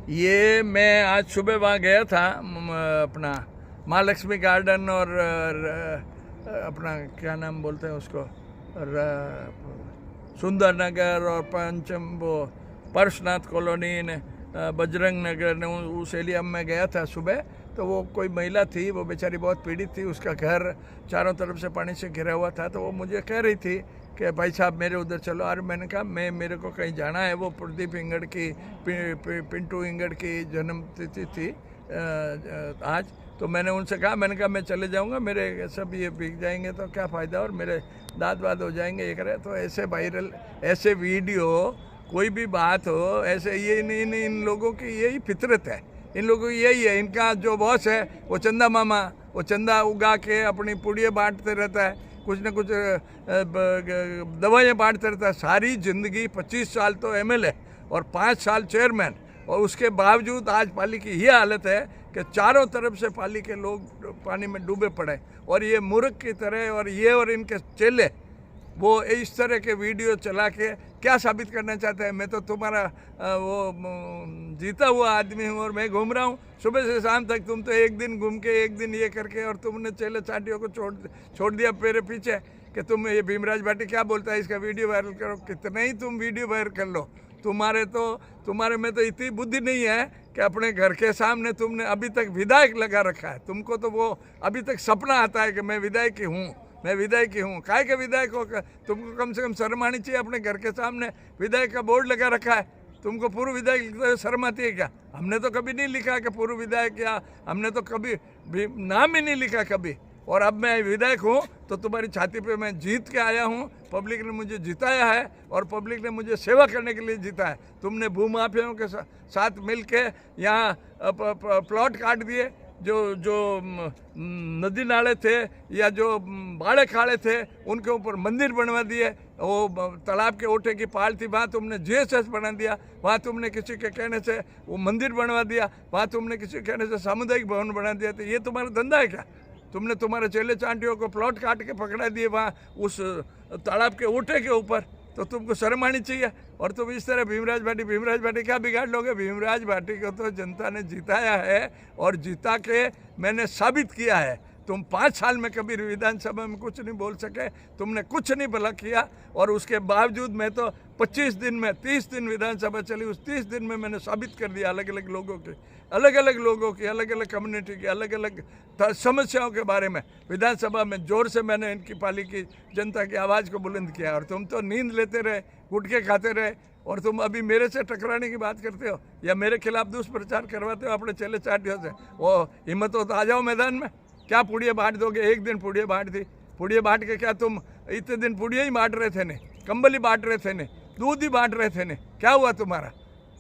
ये मैं आज सुबह वहाँ गया था अपना महालक्ष्मी गार्डन और अपना क्या नाम बोलते हैं उसको, सुंदर नगर और पंचम वो परशनाथ कॉलोनी ने बजरंग नगर ने उस एरिया में गया था सुबह। तो वो कोई महिला थी, वो बेचारी बहुत पीड़ित थी, उसका घर चारों तरफ से पानी से घिरा हुआ था। तो वो मुझे कह रही थी कि भाई साहब मेरे उधर चलो। और मैंने कहा मेरे को कहीं जाना है। वो प्रदीप इंगड़ की पिंटू इंगड़ की जन्म तिथि थी आज। तो मैंने उनसे कहा, मैं चले जाऊंगा, मेरे सब ये भीग जाएंगे तो क्या फ़ायदा, और मेरे दांत वाद हो जाएंगे ये करे। तो ऐसे वायरल ऐसे वीडियो कोई भी बात हो ऐसे, ये इन लोगों की यही फितरत है, इन लोगों की यही है। इनका जो बॉस है वो चंदा मामा, वो चंदा उगा के अपनी पुड़िया बांटते रहता है, कुछ न कुछ दवाइयाँ बांटते रहता है। सारी ज़िंदगी 25 साल तो एमएलए और 5 साल चेयरमैन, और उसके बावजूद आज पाली की ये हालत है कि चारों तरफ से पाली के लोग पानी में डूबे पड़े। और ये मूर्ख की तरह और ये और इनके चेले वो इस तरह के वीडियो चला के क्या साबित करना चाहते हैं। मैं तो तुम्हारा वो जीता हुआ आदमी हूँ और मैं घूम रहा हूँ सुबह से शाम तक। तुम तो एक दिन घूम के एक दिन ये करके, और तुमने चेले चाटियों को छोड़ दिया मेरे पीछे कि तुम ये भीमराज भाटी क्या बोलता है इसका वीडियो वायरल करो। कितना ही तुम वीडियो वायरल कर लो, तुम्हारे में तो इतनी बुद्धि नहीं है कि अपने घर के सामने तुमने अभी तक विधायक लगा रखा है। तुमको तो वो अभी तक सपना आता है कि मैं विधायक हूँ, मैं विधायक ही हूँ। काय के विधायक हो, तुमको कम से कम शर्म आनी चाहिए। अपने घर के सामने विधायक का बोर्ड लगा रखा है, तुमको पूर्व विधायक लिखते हुए शर्म आती है क्या? हमने तो कभी नहीं लिखा कि पूर्व विधायक, या हमने तो कभी भी नाम ही नहीं लिखा कभी। और अब मैं विधायक हूँ तो तुम्हारी छाती पे मैं जीत के आया हूँ। पब्लिक ने मुझे जिताया है और पब्लिक ने मुझे सेवा करने के लिए जीता है। तुमने भूमाफियाओं के साथ मिल के यहाँ प्लॉट काट दिए, जो नदी नाले थे या जो बाड़े खाड़े थे उनके ऊपर मंदिर बनवा दिए। वो तालाब के ओटे की पाल थी, वहाँ तुमने जीएसएस बना दिया, वहाँ तुमने किसी के कहने से वो मंदिर बनवा दिया, वहाँ तुमने किसी के कहने से सामुदायिक भवन बना दिया। तो ये तुम्हारा धंधा है क्या? तुमने तुम्हारे चेले चांटियों को प्लॉट काट के पकड़ा दिए वहाँ उस तालाब के ओटे के ऊपर। तो तुमको शर्म आनी चाहिए। और तुम इस तरह भीमराज भाटी क्या बिगाड़ लोगे? भीमराज भाटी को तो जनता ने जिताया है और जिता के मैंने साबित किया है। तुम 5 साल में कभी विधानसभा में कुछ नहीं बोल सके, तुमने कुछ नहीं भला किया। और उसके बावजूद मैं तो 25 दिन में 30 दिन विधानसभा चली, उस 30 दिन में मैंने साबित कर दिया अलग अलग लोगों की अलग अलग कम्युनिटी की अलग अलग समस्याओं के बारे में। विधानसभा में जोर से मैंने इनकी पाली की जनता की आवाज़ को बुलंद किया। और तुम तो नींद लेते रहे, गुटखे खाते रहे, और तुम अभी मेरे से टकराने की बात करते हो या मेरे खिलाफ दुष्प्रचार करवाते हो अपने चेले चाटियों से। वो हिम्मत हो तो आ जाओ मैदान में। क्या पुड़िया बांट दोगे? एक दिन पुड़िया बांट दी, पुड़िया बांट के क्या तुम इतने दिन पुड़िया ही बांट रहे थे ने, कंबल ही बांट रहे थे ने, दूध ही बांट रहे थे ने? क्या हुआ तुम्हारा?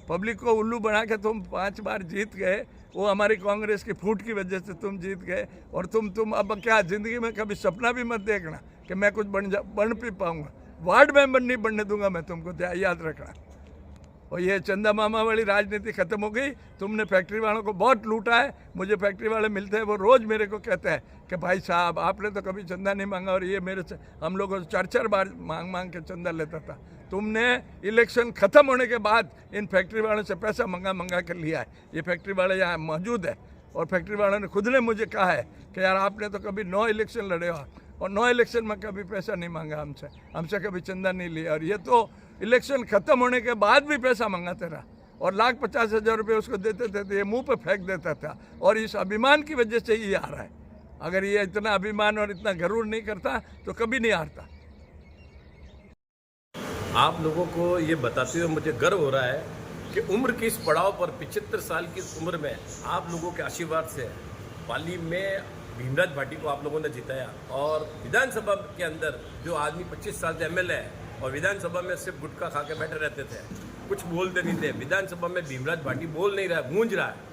पब्लिक को उल्लू बना के तुम 5 बार जीत गए। वो हमारी कांग्रेस की फूट की वजह से तुम जीत गए। और तुम अब क्या ज़िंदगी में कभी सपना भी मत देखना कि मैं कुछ बन भी पाऊँगा। वार्ड मेंबर नहीं बनने दूंगा मैं तुमको, याद रखना। और ये चंदा मामा वाली राजनीति खत्म हो गई। तुमने फैक्ट्री वालों को बहुत लूटा है। मुझे फैक्ट्री वाले मिलते हैं, वो रोज़ मेरे को कहते हैं कि भाई साहब आपने तो कभी चंदा नहीं मांगा, और ये मेरे से हम लोगों से 4-4 बार मांग के चंदा लेता था। तुमने इलेक्शन ख़त्म होने के बाद इन फैक्ट्री वालों से पैसा मंगा कर लिया है। ये फैक्ट्री वाले यहाँ मौजूद है, और फैक्ट्री वालों ने खुद ने मुझे कहा है कि यार आपने तो कभी 9 इलेक्शन लड़े हो, और 9 इलेक्शन में कभी पैसा नहीं मांगा हमसे कभी चंदा नहीं लिया। और ये तो इलेक्शन ख़त्म होने के बाद भी पैसा मंगाते रहा, और 1,50,000 रुपये उसको देते थे तो ये मुंह पे फेंक देता था। और इस अभिमान की वजह से ये आ रहा है। अगर ये इतना अभिमान और इतना गरूर नहीं करता तो कभी नहीं हारता। आप लोगों को ये बताते हुए मुझे गर्व हो रहा है कि उम्र के इस पड़ाव पर 75 साल की उम्र में आप लोगों के आशीर्वाद से पाली में भीमराज भाटी को आप लोगों ने जिताया। और विधानसभा के अंदर जो आदमी 25 साल से एमएलए है और विधानसभा में सिर्फ गुटखा खा के बैठे रहते थे, कुछ बोलते नहीं थे, विधानसभा में भीमराज भाटी बोल नहीं रहा है, गूंज रहा है।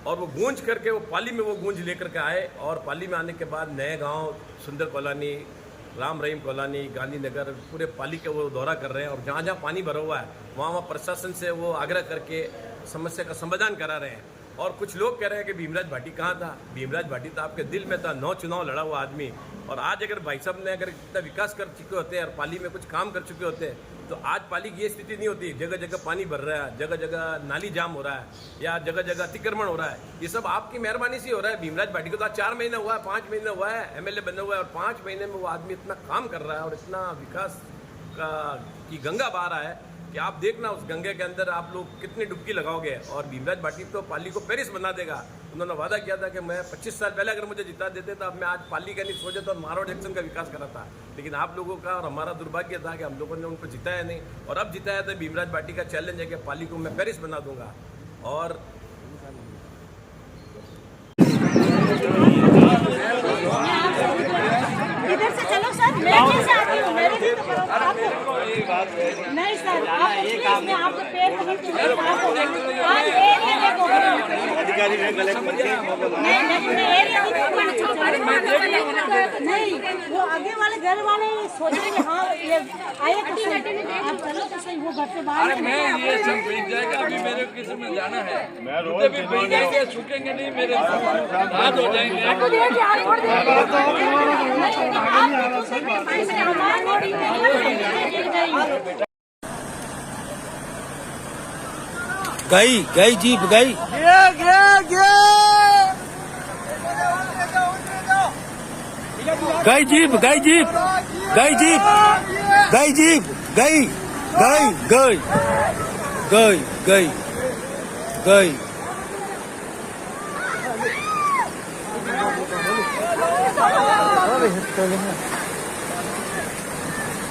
और वो गूंज करके वो पाली में वो गूंज लेकर के आए। और पाली में आने के बाद नए गांव, सुंदर कॉलोनी, राम रहीम कॉलोनी, गांधीनगर, पूरे पाली के वो दौरा कर रहे हैं। और जहाँ जहाँ पानी भरा हुआ है वहाँ प्रशासन से वो आग्रह करके समस्या का समाधान करा रहे हैं। और कुछ लोग कह रहे हैं कि भीमराज भाटी कहाँ था? भीमराज भाटी तो आपके दिल में था। 9 चुनाव लड़ा हुआ आदमी, और आज अगर भाई साहब ने अगर इतना विकास कर चुके होते हैं और पाली में कुछ काम कर चुके होते हैं तो आज पाली की ये स्थिति नहीं होती। जगह जगह पानी भर रहा है, जगह जगह नाली जाम हो रहा है या जगह जगह अतिक्रमण हो रहा है। ये सब आपकी मेहरबानी से हो रहा है। भीमराज भाटी को तो आज 4 महीने हुआ है, 5 महीने हुआ है, एमएलए बना हुआ है और 5 महीने में वो आदमी इतना काम कर रहा है और इतना विकास की गंगा बहा रहा है कि आप देखना उस गंगे के अंदर आप लोग कितनी डुबकी लगाओगे। और भीमराज भाटी तो पाली को पेरिस बना देगा। उन्होंने वादा किया था कि मैं 25 साल पहले अगर मुझे जिता देते तो अब मैं आज पाली का नहीं सोचा था और मारो जंक्शन का विकास करा था। लेकिन आप लोगों का और हमारा दुर्भाग्य था कि हम लोगों ने उनको जिताया नहीं। और अब जिताया तो भीमराज भाटी का चैलेंज है कि पाली को मैं पेरिस बना दूंगा। और इधर से चलो सर, मैं कैसे आती हूँ? मेरे भी तो करो आप। नहीं सर, आप प्लीज मैं आपके पैर पकड़ती हूँ। आप एरिया देखो। अधिकारी ने गलत नहीं एरिया नहीं, वो आगे वाले घर वाले सोचेंगे हाँ ये आए तो आप चलो तो सही, वो घर से बाहर। अरे मैं ये सब भीग जाएगा, अभी मेरे किसी में जाना है, मुझे भी भीग जाएंगे, सूखेंगे नहीं, मेरे हाथ हो जाएंगे। गई जीप गई जीप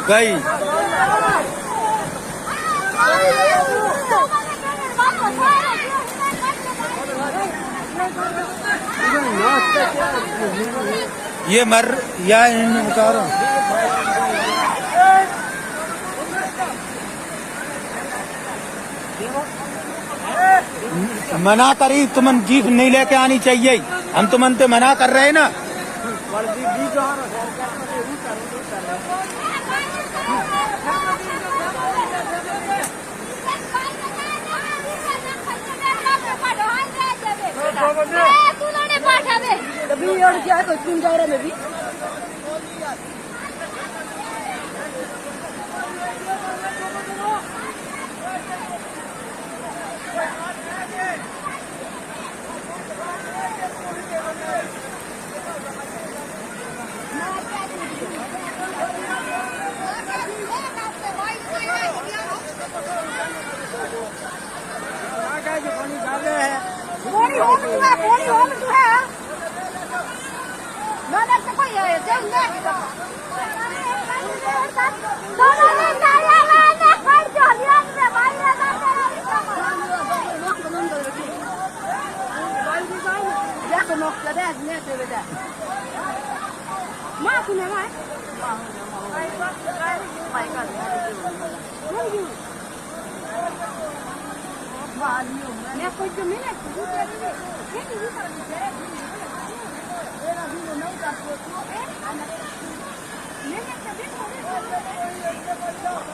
गई ये मर या उतारो। मना करी तुमन जीप नहीं लेके आनी चाहिए, हम तुमन ते मना कर रहे हैं ना। मैं